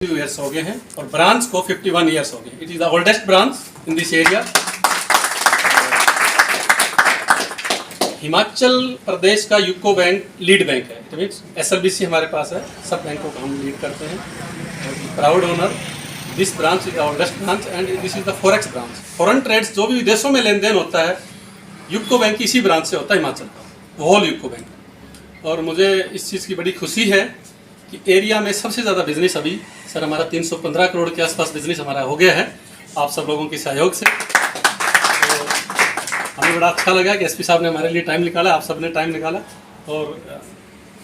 Years हो गए हैं और ब्रांच को 51 ईयर्स हो गए। It is the oldest branch in this area. Himachal Pradesh का यूको बैंक लीड बैंक है। इट मीन्स SLBC हमारे पास है, सब बैंकों को हम लीड करते हैं। Proud owner, this branch is the oldest branch and this is the forex branch. Foreign trades जो भी विदेशों में लेन देन होता है यूको बैंक इसी ब्रांच से होता है, हिमाचल का होल यूको बैंक। और मुझे इस चीज़ की बड़ी खुशी है कि एरिया में सबसे ज़्यादा बिजनेस अभी सर हमारा 315 करोड़ के आसपास बिजनेस हमारा हो गया है आप सब लोगों के सहयोग से। तो हमें बड़ा अच्छा लगा कि SP साहब ने हमारे लिए टाइम निकाला, आप सब ने टाइम निकाला। और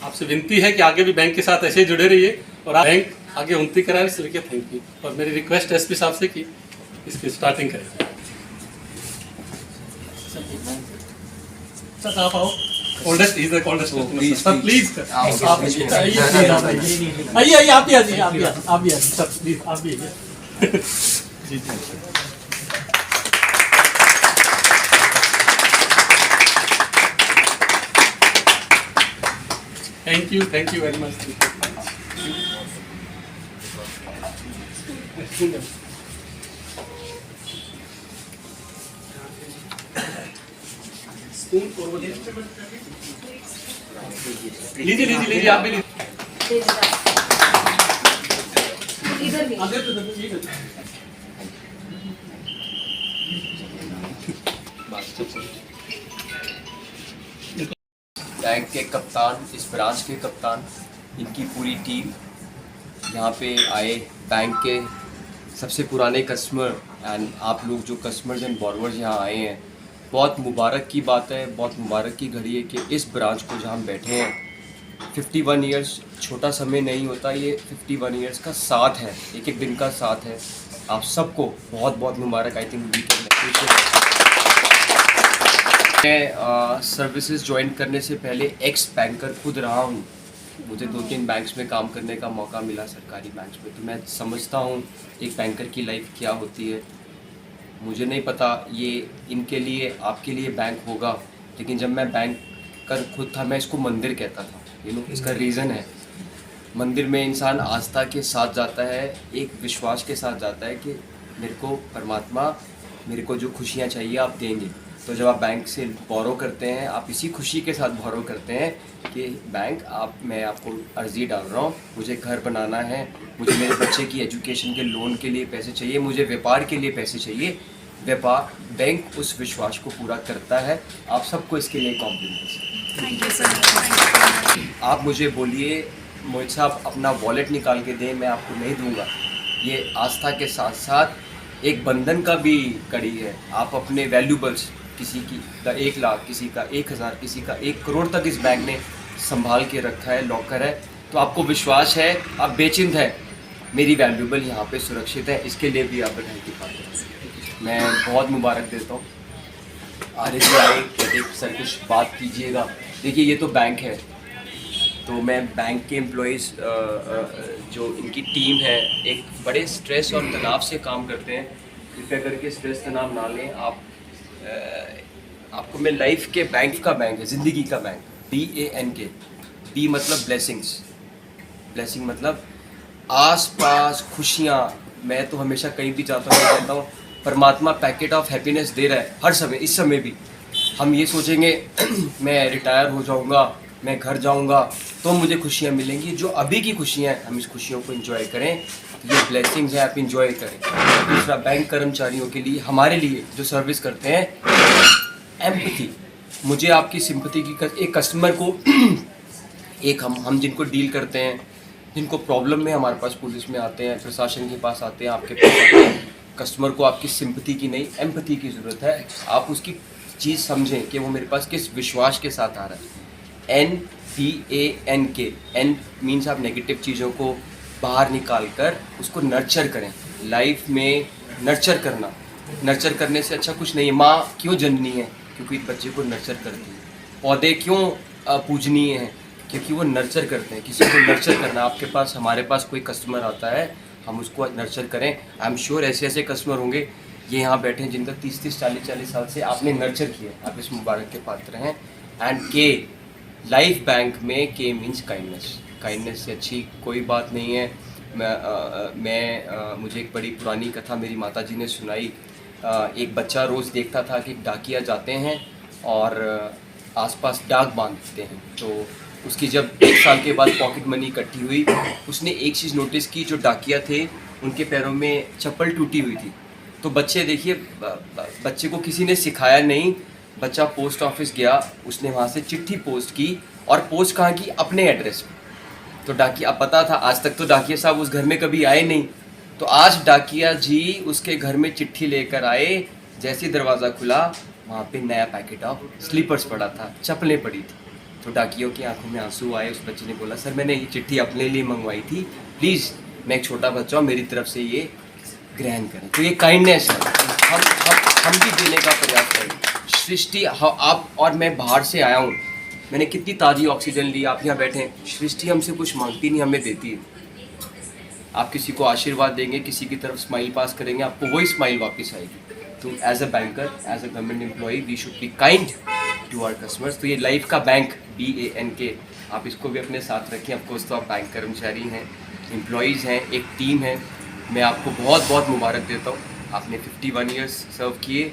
आपसे विनती है कि आगे भी बैंक के साथ ऐसे ही जुड़े रहिए और आप बैंक आगे उन्नति कराए, इसलिए थैंक यू। और मेरी रिक्वेस्ट SP साहब से कि इसकी स्टार्टिंग करें। सर आप आओ, oldest is the oldest sir, please आप आइए, आप भी आइए सर, प्लीज आप भी आइए। जी जी थैंक यू वेरी मच। लीजिए आप भी लीजिए। बैंक के कप्तान, इस ब्रांच के कप्तान, इनकी पूरी टीम यहाँ पे आए, बैंक के सबसे पुराने कस्टमर एंड आप लोग जो कस्टमर्स एंड बॉरोवर्स यहाँ आए हैं, बहुत मुबारक की बात है, बहुत मुबारक की घड़ी है कि इस ब्रांच को जहाँ हम बैठे हैं 51 ईयर्स छोटा समय नहीं होता, ये 51 ईयर्स का साथ है, एक एक दिन का साथ है। आप सबको बहुत बहुत मुबारक। I think we can appreciate. मैं सर्विसेज ज्वाइन करने से पहले एक्स बैंकर खुद रहा हूँ। मुझे 2-3 बैंक्स में काम करने का मौका मिला, सरकारी बैंक्स में, तो मैं समझता हूँ एक बैंकर की लाइफ क्या होती है। मुझे नहीं पता ये इनके लिए आपके लिए बैंक होगा, लेकिन जब मैं बैंकर खुद था मैं इसको मंदिर कहता था। इसका रीज़न है, मंदिर में इंसान आस्था के साथ जाता है, एक विश्वास के साथ जाता है कि मेरे को परमात्मा मेरे को जो खुशियाँ चाहिए आप देंगे। तो जब आप बैंक से बोरो करते हैं, आप इसी खुशी के साथ बोरो करते हैं कि बैंक मैं आपको अर्जी डाल रहा हूँ, मुझे घर बनाना है, मुझे मेरे बच्चे की एजुकेशन के लोन के लिए पैसे चाहिए, मुझे व्यापार के लिए पैसे चाहिए। व्यापार बैंक उस विश्वास को पूरा करता है। आप सबको इसके लिए कॉम्प्लीमेंट्स। Thank you sir. आप मुझे बोलिए मोहित साहब अपना वॉलेट निकाल के दें, मैं आपको नहीं दूंगा। ये आस्था के साथ साथ एक बंधन का भी कड़ी है। आप अपने वैल्यूबल्स, किसी की का 1 लाख, किसी का 1000, किसी का 1 करोड़ तक इस बैंक ने संभाल के रखा है, लॉकर है, तो आपको विश्वास है, आप बेचिंत है, मेरी वैल्यूबल यहाँ पे सुरक्षित है। इसके लिए भी आप बधाई की पात्र हैं। मैं बहुत मुबारक देता हूँ। आगे से आए कहते सर कुछ बात कीजिएगा। देखिए ये तो बैंक है, तो मैं बैंक के एम्प्लॉयज़ जो इनकी टीम है एक बड़े स्ट्रेस और तनाव से काम करते हैं। कृपया करके स्ट्रेस तनाव ना लें। आपको मैं लाइफ के बैंक का बैंक है, ज़िंदगी का बैंक, BANK। B मतलब ब्लेसिंग्स, ब्लेसिंग मतलब आस पास खुशियाँ। मैं तो हमेशा कहीं भी जाता हूँ कहता हूँ परमात्मा पैकेट ऑफ हैप्पीनेस दे रहा है हर समय। इस समय भी हम ये सोचेंगे मैं रिटायर हो जाऊँगा, मैं घर जाऊँगा तो मुझे खुशियाँ मिलेंगी। जो अभी की खुशियाँ हैं हम इस खुशियों को एंजॉय करें, ये ब्लेसिंग्स हैं, आप इंजॉय करें। दूसरा, बैंक कर्मचारियों के लिए, हमारे लिए जो सर्विस करते हैं, एम्पैथी। मुझे आपकी सिंपैथी की, एक कस्टमर को एक हम जिनको डील करते हैं, जिनको प्रॉब्लम में हमारे पास पुलिस में आते हैं, प्रशासन के पास आते हैं, आपके पास आते हैं, कस्टमर को आपकी सिंपैथी की नहीं एम्पैथी की ज़रूरत है। आप उसकी चीज़ समझें कि वो मेरे पास किस विश्वास के साथ आ रहा है। NBANK, N मीन्स आप नेगेटिव चीज़ों को बाहर निकाल कर उसको नर्चर करें। लाइफ में नर्चर करना, नर्चर करने से अच्छा कुछ नहीं है। माँ क्यों जननी है? क्योंकि बच्चे को नर्चर करती है। पौधे क्यों पूजनीय हैं? क्योंकि वो नर्चर करते हैं। किसी को नर्चर करना, आपके पास, हमारे पास कोई कस्टमर आता है, हम उसको नर्चर करें। आई एम श्योर ऐसे ऐसे कस्टमर होंगे ये यहाँ बैठे हैं जिनका 30-30, 40-40 साल से आपने नर्चर किया। आप इस मुबारक के पात्र हैं। एंड K, लाइफ बैंक में K मीन्स काइंडनेस। काइंडनेस से अच्छी कोई बात नहीं है। मुझे एक बड़ी पुरानी कथा मेरी माताजी ने सुनाई। एक बच्चा रोज़ देखता था कि डाकिया जाते हैं और आसपास डाक बांधते हैं। तो उसकी जब 1 साल के बाद पॉकेट मनी इकट्ठी हुई, उसने एक चीज़ नोटिस की, जो डाकिया थे उनके पैरों में चप्पल टूटी हुई थी। तो बच्चे देखिए, बच्चे को किसी ने सिखाया नहीं, बच्चा पोस्ट ऑफिस गया, उसने वहाँ से चिट्ठी पोस्ट की और पोस्ट कहाँ की, अपने एड्रेस पे। तो डाकिया, अब पता था, आज तक तो डाकिया साहब उस घर में कभी आए नहीं, तो आज डाकिया जी उसके घर में चिट्ठी लेकर आए। जैसे ही दरवाज़ा खुला, वहाँ पे नया पैकेट ऑफ स्लीपर्स पड़ा था, चप्पलें पड़ी थी। तो डाकियों की आंखों में आंसू आए। उस बच्चे ने बोला, सर मैंने ये चिट्ठी अपने लिए मंगवाई थी, प्लीज़ मैं एक छोटा बच्चा हूँ, मेरी तरफ से ये ग्रहण करें। तो ये काइंडनेस है, हम भी देने का प्रयास करें। सृष्टि, आप और मैं बाहर से आया हूँ, मैंने कितनी ताज़ी ऑक्सीजन ली, आप यहाँ बैठे हैं, सृष्टि हमसे कुछ मांगती नहीं, हमें देती है। आप किसी को आशीर्वाद देंगे, किसी की तरफ स्माइल पास करेंगे, आपको वही स्माइल वापस आएगी। तो as a banker, as a government employee, we should be kind to our customers. तो ये लाइफ का बैंक, BANK, आप इसको भी अपने साथ रखें। ऑफकोर्स तो आप बैंक कर्मचारी हैं, एम्प्लॉयज़ हैं, एक टीम है। मैं आपको बहुत बहुत मुबारक देता हूँ, आपने 51 ईयर्स सर्व किए।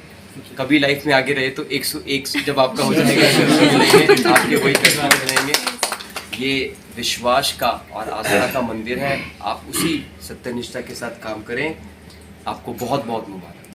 कभी लाइफ में आगे रहे तो 101 जब आपका हो जाएगा आपके वही कस्टमर रहेंगे। ये विश्वास का और आस्था का मंदिर है, आप उसी सत्यनिष्ठा के साथ काम करें। आपको बहुत बहुत मुबारक।